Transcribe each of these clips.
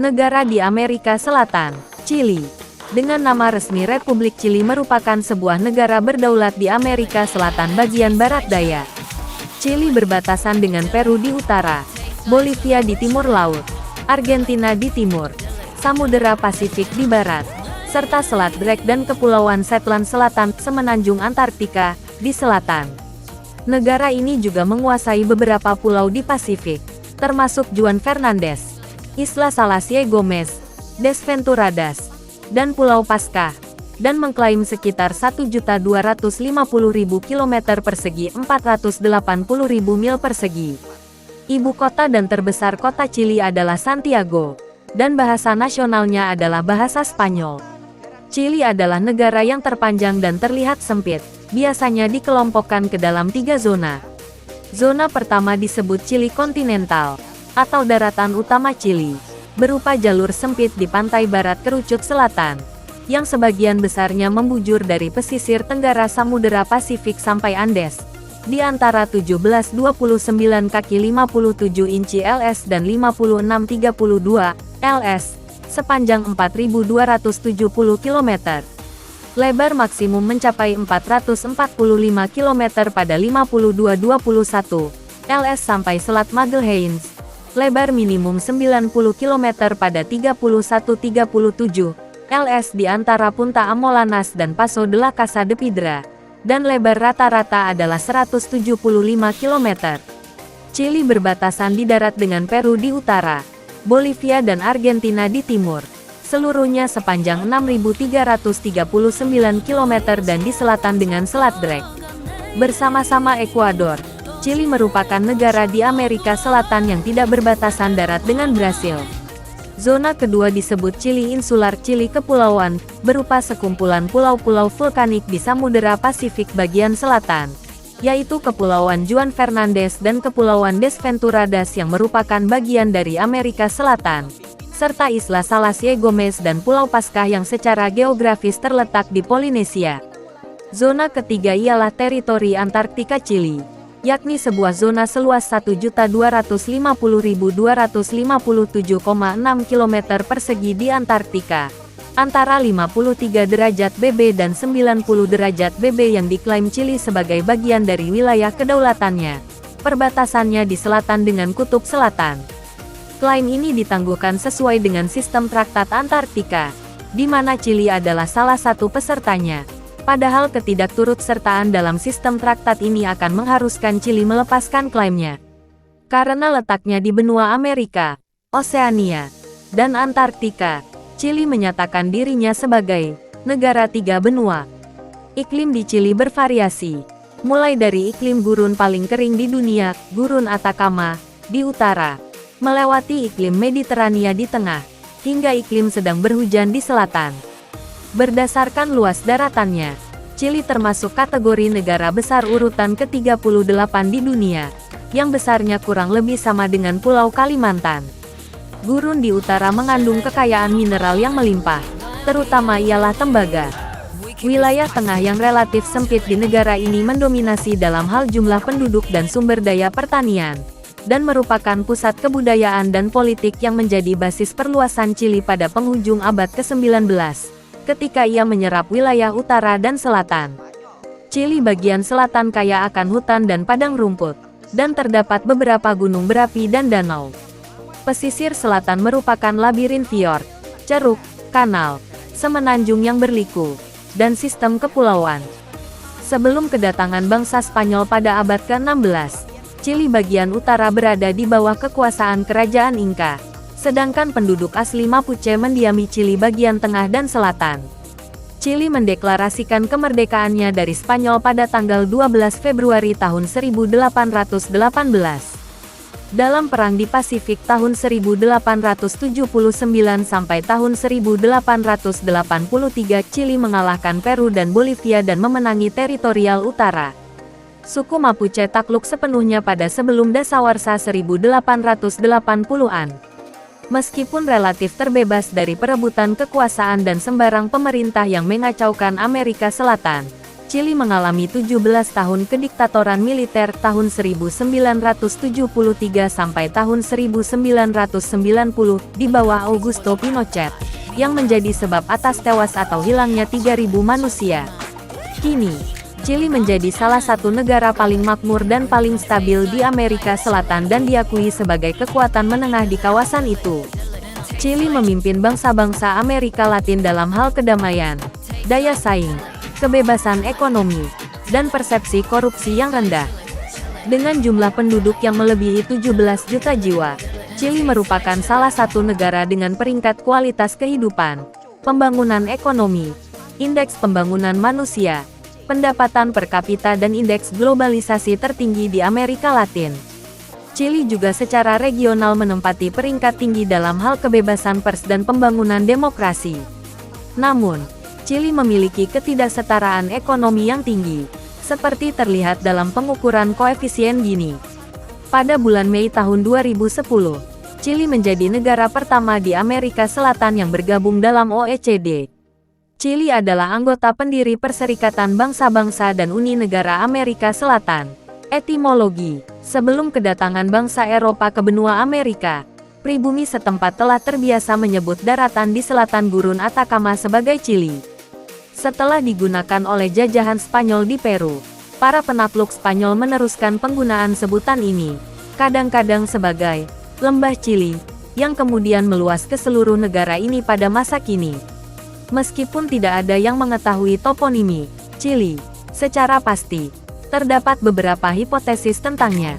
Negara di Amerika Selatan, Chili. Dengan nama resmi Republik Chili merupakan sebuah negara berdaulat di Amerika Selatan bagian barat daya. Chili berbatasan dengan Peru di utara, Bolivia di timur laut, Argentina di timur, Samudera Pasifik di barat, serta Selat Drake dan Kepulauan Shetland Selatan semenanjung Antartika di selatan. Negara ini juga menguasai beberapa pulau di Pasifik, termasuk Juan Fernandez, Isla Salas-y-Gomez, Desventuradas, dan Pulau Pascah, dan mengklaim sekitar 1.250.000 km persegi 480.000 mil persegi. Ibu kota dan terbesar kota Chili adalah Santiago, dan bahasa nasionalnya adalah bahasa Spanyol. Chili adalah negara yang terpanjang dan terlihat sempit, biasanya dikelompokkan ke dalam 3 zona. Zona pertama disebut Chili kontinental, atau daratan utama Chili, berupa jalur sempit di pantai barat kerucut selatan, yang sebagian besarnya membujur dari pesisir tenggara Samudera Pasifik sampai Andes, di antara 1729 kaki 57 inci LS dan 5632 LS, sepanjang 4.270 km. Lebar maksimum mencapai 445 km pada 5221 LS sampai Selat Magelhaens. Lebar minimum 90 km pada 3137 LS di antara Punta Amolanas dan Paso de la Casa de Piedra, dan lebar rata-rata adalah 175 km. Chili berbatasan di darat dengan Peru di utara, Bolivia dan Argentina di timur, seluruhnya sepanjang 6.339 km dan di selatan dengan Selat Drake. Bersama-sama Ekuador, Chili merupakan negara di Amerika Selatan yang tidak berbatasan darat dengan Brasil. Zona kedua disebut Chili Insular Chili Kepulauan, berupa sekumpulan pulau-pulau vulkanik di Samudera Pasifik bagian selatan, yaitu Kepulauan Juan Fernandez dan Kepulauan Desventuradas yang merupakan bagian dari Amerika Selatan, serta Isla Salas-y-Gomez dan Pulau Pascah yang secara geografis terletak di Polinesia. Zona ketiga ialah teritori Antarktika Chili, yakni sebuah zona seluas 1.250.257,6 km persegi di Antartika, antara 53 derajat BB dan 90 derajat BB yang diklaim Chili sebagai bagian dari wilayah kedaulatannya. Perbatasannya di selatan dengan Kutub Selatan. Klaim ini ditangguhkan sesuai dengan sistem Traktat Antartika, di mana Chili adalah salah satu pesertanya. Padahal ketidakturut-sertaan dalam sistem traktat ini akan mengharuskan Chili melepaskan klaimnya. Karena letaknya di benua Amerika, Oseania, dan Antartika, Chili menyatakan dirinya sebagai negara 3 benua. Iklim di Chili bervariasi, mulai dari iklim gurun paling kering di dunia, Gurun Atacama, di utara, melewati iklim Mediterania di tengah, hingga iklim sedang berhujan di selatan. Berdasarkan luas daratannya, Chili termasuk kategori negara besar urutan ke-38 di dunia, yang besarnya kurang lebih sama dengan Pulau Kalimantan. Gurun di utara mengandung kekayaan mineral yang melimpah, terutama ialah tembaga. Wilayah tengah yang relatif sempit di negara ini mendominasi dalam hal jumlah penduduk dan sumber daya pertanian, dan merupakan pusat kebudayaan dan politik yang menjadi basis perluasan Chili pada penghujung abad ke-19. Ketika ia menyerap wilayah utara dan selatan. Chili bagian selatan kaya akan hutan dan padang rumput, dan terdapat beberapa gunung berapi dan danau. Pesisir selatan merupakan labirin fjord, ceruk, kanal, semenanjung yang berliku, dan sistem kepulauan. Sebelum kedatangan bangsa Spanyol pada abad ke-16, Chili bagian utara berada di bawah kekuasaan kerajaan Inca. Sedangkan penduduk asli Mapuche mendiami Chili bagian tengah dan selatan. Chili mendeklarasikan kemerdekaannya dari Spanyol pada tanggal 12 Februari tahun 1818. Dalam Perang di Pasifik tahun 1879 sampai tahun 1883, Chili mengalahkan Peru dan Bolivia dan memenangi teritorial utara. Suku Mapuche takluk sepenuhnya pada sebelum Dasawarsa 1880-an. Meskipun relatif terbebas dari perebutan kekuasaan dan sembarang pemerintah yang mengacaukan Amerika Selatan, Chili mengalami 17 tahun kediktatoran militer tahun 1973 sampai tahun 1990 di bawah Augusto Pinochet, yang menjadi sebab atas tewas atau hilangnya 3.000 manusia. Kini, Chili menjadi salah satu negara paling makmur dan paling stabil di Amerika Selatan dan diakui sebagai kekuatan menengah di kawasan itu. Chili memimpin bangsa-bangsa Amerika Latin dalam hal kedamaian, daya saing, kebebasan ekonomi, dan persepsi korupsi yang rendah. Dengan jumlah penduduk yang melebihi 17 juta jiwa, Chili merupakan salah satu negara dengan peringkat kualitas kehidupan, pembangunan ekonomi, indeks pembangunan manusia, pendapatan per kapita dan indeks globalisasi tertinggi di Amerika Latin. Chili juga secara regional menempati peringkat tinggi dalam hal kebebasan pers dan pembangunan demokrasi. Namun, Chili memiliki ketidaksetaraan ekonomi yang tinggi, seperti terlihat dalam pengukuran koefisien Gini. Pada bulan Mei tahun 2010, Chili menjadi negara pertama di Amerika Selatan yang bergabung dalam OECD. Chili adalah anggota pendiri Perserikatan Bangsa-Bangsa dan Uni Negara Amerika Selatan. Etimologi: sebelum kedatangan bangsa Eropa ke benua Amerika, pribumi setempat telah terbiasa menyebut daratan di selatan Gurun Atacama sebagai Chili. Setelah digunakan oleh jajahan Spanyol di Peru, para penakluk Spanyol meneruskan penggunaan sebutan ini, kadang-kadang sebagai Lembah Chili, yang kemudian meluas ke seluruh negara ini pada masa kini. Meskipun tidak ada yang mengetahui toponimi Chili secara pasti, terdapat beberapa hipotesis tentangnya.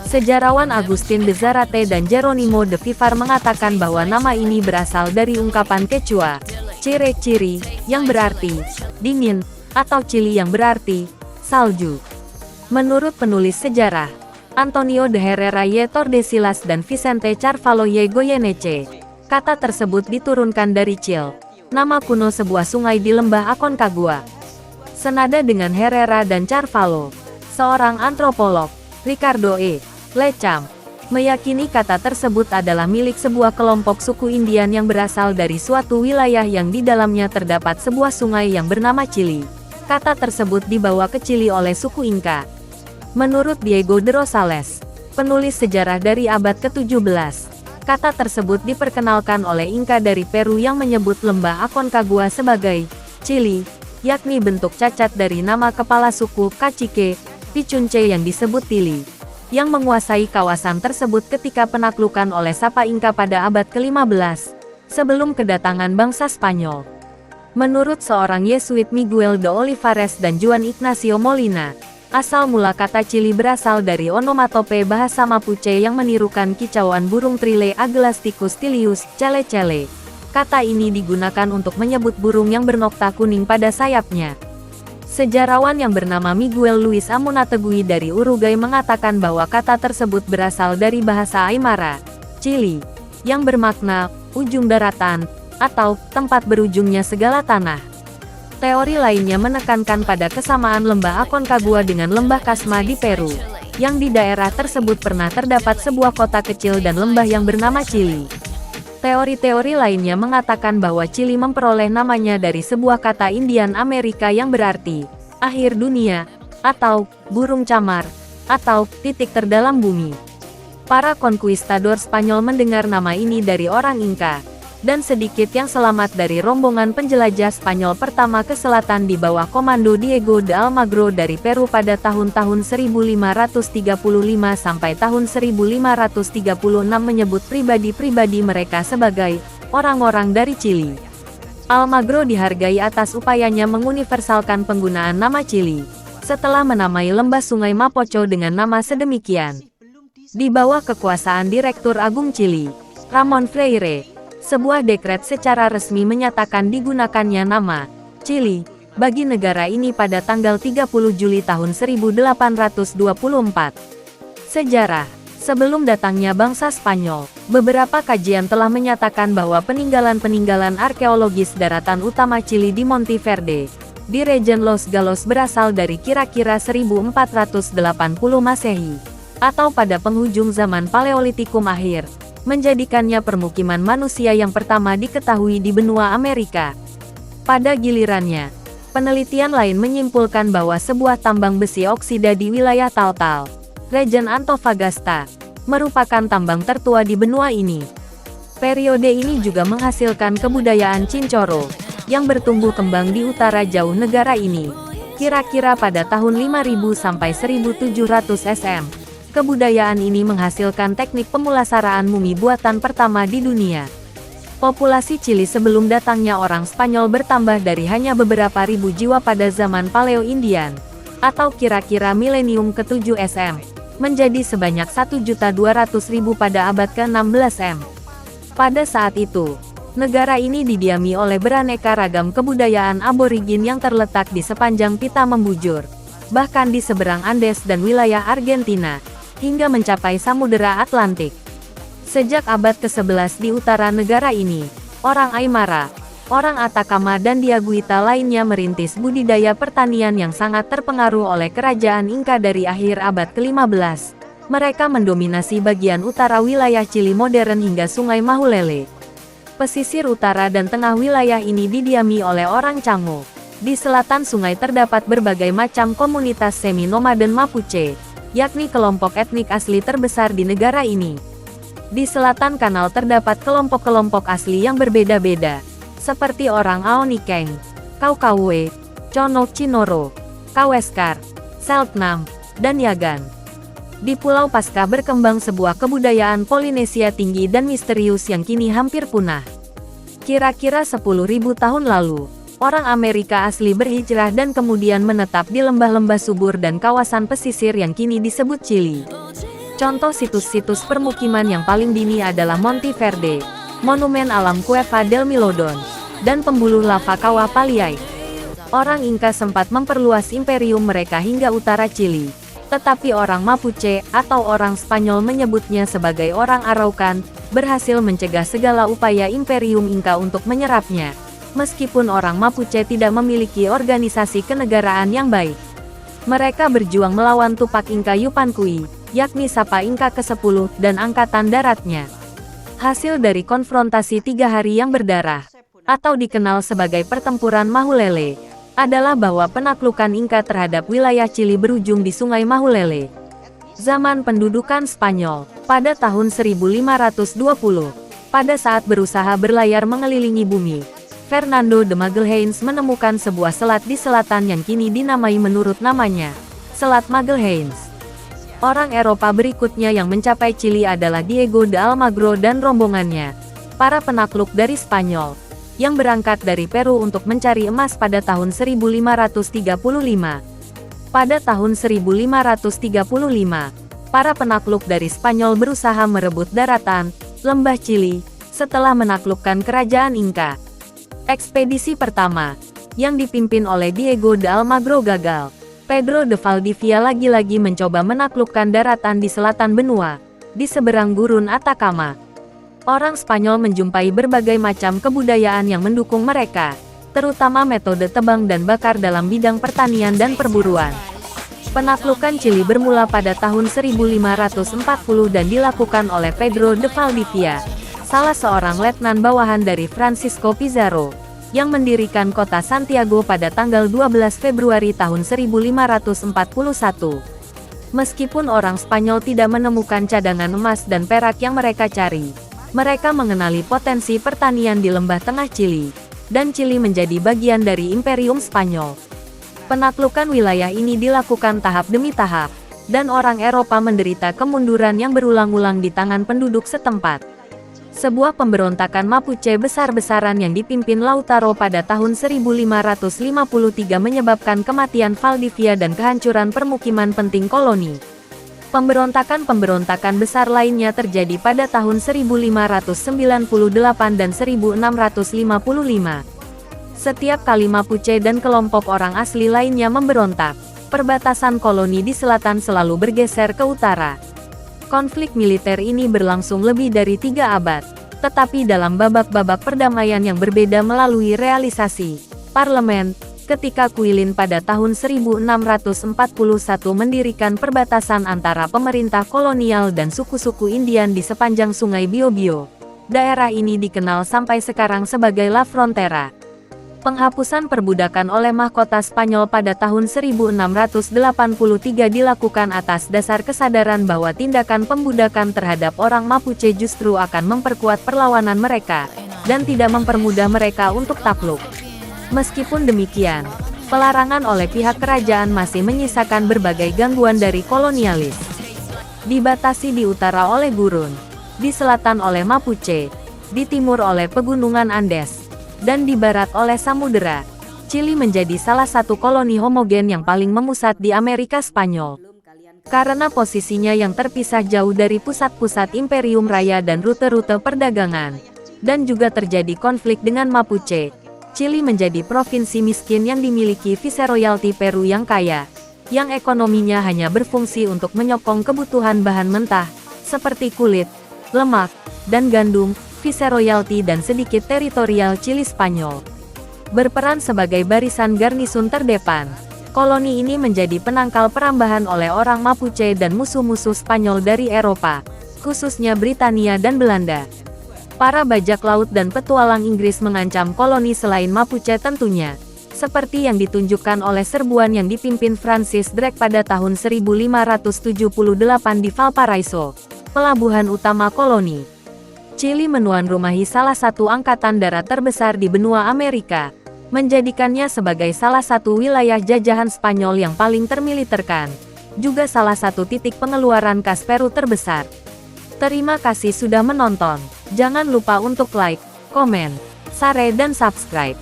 Sejarawan Agustin de Zárate dan Jerónimo de Vivar mengatakan bahwa nama ini berasal dari ungkapan Quechua, Chiri, yang berarti dingin, atau Chili yang berarti salju. Menurut penulis sejarah, Antonio de Herrera y Tordesillas dan Vicente Carvalho y Goyeneche, kata tersebut diturunkan dari Chil, nama kuno sebuah sungai di lembah Aconcagua. Senada dengan Herrera dan Carvalho, seorang antropolog, Ricardo E. Lecham, meyakini kata tersebut adalah milik sebuah kelompok suku Indian yang berasal dari suatu wilayah yang di dalamnya terdapat sebuah sungai yang bernama Chili. Kata tersebut dibawa ke Chili oleh suku Inca. Menurut Diego de Rosales, penulis sejarah dari abad ke-17, kata tersebut diperkenalkan oleh Inca dari Peru yang menyebut lembah Aconcagua sebagai Chili, yakni bentuk cacat dari nama kepala suku Cacique Picunche yang disebut Tili, yang menguasai kawasan tersebut ketika penaklukan oleh Sapa Inca pada abad ke-15, sebelum kedatangan bangsa Spanyol. Menurut seorang Yesuit Miguel de Olivares dan Juan Ignacio Molina, asal mula kata Chili berasal dari onomatope bahasa Mapuche yang menirukan kicauan burung Trile Agelasticus tilius, cele-cele. Kata ini digunakan untuk menyebut burung yang bernokta kuning pada sayapnya. Sejarawan yang bernama Miguel Luis Amunategui dari Uruguay mengatakan bahwa kata tersebut berasal dari bahasa Aymara, Chili, yang bermakna ujung daratan, atau tempat berujungnya segala tanah. Teori lainnya menekankan pada kesamaan lembah Aconcagua dengan lembah Casma di Peru, yang di daerah tersebut pernah terdapat sebuah kota kecil dan lembah yang bernama Chili. Teori-teori lainnya mengatakan bahwa Chili memperoleh namanya dari sebuah kata Indian Amerika yang berarti akhir dunia, atau burung camar, atau titik terdalam bumi. Para konkuistador Spanyol mendengar nama ini dari orang Inca, dan sedikit yang selamat dari rombongan penjelajah Spanyol pertama ke selatan di bawah komando Diego de Almagro dari Peru pada tahun-tahun 1535 sampai tahun 1536 menyebut pribadi-pribadi mereka sebagai orang-orang dari Chili. Almagro dihargai atas upayanya menguniversalkan penggunaan nama Chili, setelah menamai lembah Sungai Mapocho dengan nama sedemikian. Di bawah kekuasaan Direktur Agung Chili, Ramon Freire, sebuah dekret secara resmi menyatakan digunakannya nama Chili bagi negara ini pada tanggal 30 Juli tahun 1824. Sejarah: sebelum datangnya bangsa Spanyol, beberapa kajian telah menyatakan bahwa peninggalan-peninggalan arkeologis daratan utama Chili di Monteverde, di Regen Los Galos berasal dari kira-kira 1480 Masehi, atau pada penghujung zaman Paleolitikum akhir, menjadikannya permukiman manusia yang pertama diketahui di benua Amerika. Pada gilirannya, Penelitian lain menyimpulkan bahwa sebuah tambang besi oksida di wilayah Taltal, Region Antofagasta, merupakan tambang tertua di benua ini. Periode ini juga menghasilkan kebudayaan Cincoro, yang bertumbuh kembang di utara jauh negara ini, kira-kira pada tahun 5000 sampai 1700 SM. Kebudayaan ini menghasilkan teknik pemulasaraan mumi buatan pertama di dunia. Populasi Chili sebelum datangnya orang Spanyol bertambah dari hanya beberapa ribu jiwa pada zaman Paleo-Indian, atau kira-kira milenium ke-7 SM, menjadi sebanyak 1.200.000 pada abad ke-16 M. Pada saat itu, negara ini didiami oleh beraneka ragam kebudayaan aborigin yang terletak di sepanjang pita membujur, bahkan di seberang Andes dan wilayah Argentina, hingga mencapai Samudera Atlantik. Sejak abad ke-11 di utara negara ini, orang Aymara, orang Atacama dan Diaguita lainnya merintis budidaya pertanian yang sangat terpengaruh oleh kerajaan Inca dari akhir abad ke-15. Mereka mendominasi bagian utara wilayah Chili modern hingga Sungai Mahulele. Pesisir utara dan tengah wilayah ini didiami oleh orang Chango. Di selatan sungai terdapat berbagai macam komunitas semi-nomaden Mapuche, yakni kelompok etnik asli terbesar di negara ini. Di selatan kanal terdapat kelompok-kelompok asli yang berbeda-beda, seperti orang Aonikeng, Kaukawe, Chonok Chinoro, Kaweskar, Selknam, dan Yagan. Di Pulau Pasca berkembang sebuah kebudayaan Polinesia tinggi dan misterius yang kini hampir punah. Kira-kira 10.000 tahun lalu, orang Amerika asli berhijrah dan kemudian menetap di lembah-lembah subur dan kawasan pesisir yang kini disebut Chili. Contoh situs-situs permukiman yang paling dini adalah Monte Verde, Monumen Alam Cueva del Milodon, dan pembuluh lava Kawah Paliai. Orang Inca sempat memperluas imperium mereka hingga utara Chili, tetapi orang Mapuche atau orang Spanyol menyebutnya sebagai orang Araucan, berhasil mencegah segala upaya imperium Inca untuk menyerapnya, meskipun orang Mapuche tidak memiliki organisasi kenegaraan yang baik. Mereka berjuang melawan Tupac Inca Yupankui, yakni Sapa Inca ke-10 dan Angkatan Daratnya. Hasil dari konfrontasi 3 hari yang berdarah, atau dikenal sebagai Pertempuran Mahulele, adalah bahwa penaklukan Inca terhadap wilayah Chili berujung di Sungai Mahulele. Zaman pendudukan Spanyol, pada tahun 1520, pada saat berusaha berlayar mengelilingi bumi, Fernando de Magalhães menemukan sebuah selat di selatan yang kini dinamai menurut namanya, Selat Magalhães. Orang Eropa berikutnya yang mencapai Chili adalah Diego de Almagro dan rombongannya, para penakluk dari Spanyol, yang berangkat dari Peru untuk mencari emas pada tahun 1535. Pada tahun 1535, para penakluk dari Spanyol berusaha merebut daratan, lembah Chili, setelah menaklukkan kerajaan Inca. Ekspedisi pertama, yang dipimpin oleh Diego de Almagro gagal. Pedro de Valdivia lagi-lagi mencoba menaklukkan daratan di selatan benua, di seberang gurun Atacama. Orang Spanyol menjumpai berbagai macam kebudayaan yang mendukung mereka, terutama metode tebang dan bakar dalam bidang pertanian dan perburuan. Penaklukan Chili bermula pada tahun 1540 dan dilakukan oleh Pedro de Valdivia, salah seorang letnan bawahan dari Francisco Pizarro, yang mendirikan kota Santiago pada tanggal 12 Februari tahun 1541. Meskipun orang Spanyol tidak menemukan cadangan emas dan perak yang mereka cari, mereka mengenali potensi pertanian di lembah tengah Chili, dan Chili menjadi bagian dari Imperium Spanyol. Penaklukan wilayah ini dilakukan tahap demi tahap, dan orang Eropa menderita kemunduran yang berulang-ulang di tangan penduduk setempat. Sebuah pemberontakan Mapuche besar-besaran yang dipimpin Lautaro pada tahun 1553 menyebabkan kematian Valdivia dan kehancuran permukiman penting koloni. Pemberontakan-pemberontakan besar lainnya terjadi pada tahun 1598 dan 1655. Setiap kali Mapuche dan kelompok orang asli lainnya memberontak, perbatasan koloni di selatan selalu bergeser ke utara. Konflik militer ini berlangsung lebih dari 3 abad, tetapi dalam babak-babak perdamaian yang berbeda melalui realisasi parlemen, ketika Quilin pada tahun 1641 mendirikan perbatasan antara pemerintah kolonial dan suku-suku Indian di sepanjang sungai Biobio. Daerah ini dikenal sampai sekarang sebagai La Frontera. Penghapusan perbudakan oleh mahkota Spanyol pada tahun 1683 dilakukan atas dasar kesadaran bahwa tindakan pembudakan terhadap orang Mapuche justru akan memperkuat perlawanan mereka, dan tidak mempermudah mereka untuk takluk. Meskipun demikian, pelarangan oleh pihak kerajaan masih menyisakan berbagai gangguan dari kolonialis. Dibatasi di utara oleh gurun, di selatan oleh Mapuche, di timur oleh pegunungan Andes, dan di barat oleh samudera. Chili menjadi salah satu koloni homogen yang paling memusat di Amerika Spanyol. Karena posisinya yang terpisah jauh dari pusat-pusat Imperium Raya dan rute-rute perdagangan, dan juga terjadi konflik dengan Mapuche, Chili menjadi provinsi miskin yang dimiliki Viceroyalty Peru yang kaya, yang ekonominya hanya berfungsi untuk menyokong kebutuhan bahan mentah, seperti kulit, lemak, dan gandum. Viceroyalty dan sedikit teritorial Chili Spanyol berperan sebagai barisan garnisun terdepan. Koloni ini menjadi penangkal perambahan oleh orang Mapuche dan musuh-musuh Spanyol dari Eropa, khususnya Britania dan Belanda. Para bajak laut dan petualang Inggris mengancam koloni selain Mapuche tentunya, seperti yang ditunjukkan oleh serbuan yang dipimpin Francis Drake pada tahun 1578 di Valparaiso, pelabuhan utama koloni. Chili menuan rumahi salah satu angkatan darat terbesar di benua Amerika, menjadikannya sebagai salah satu wilayah jajahan Spanyol yang paling termiliterkan, juga salah satu titik pengeluaran kas Peru terbesar. Terima kasih sudah menonton, jangan lupa untuk like, komen, share dan subscribe.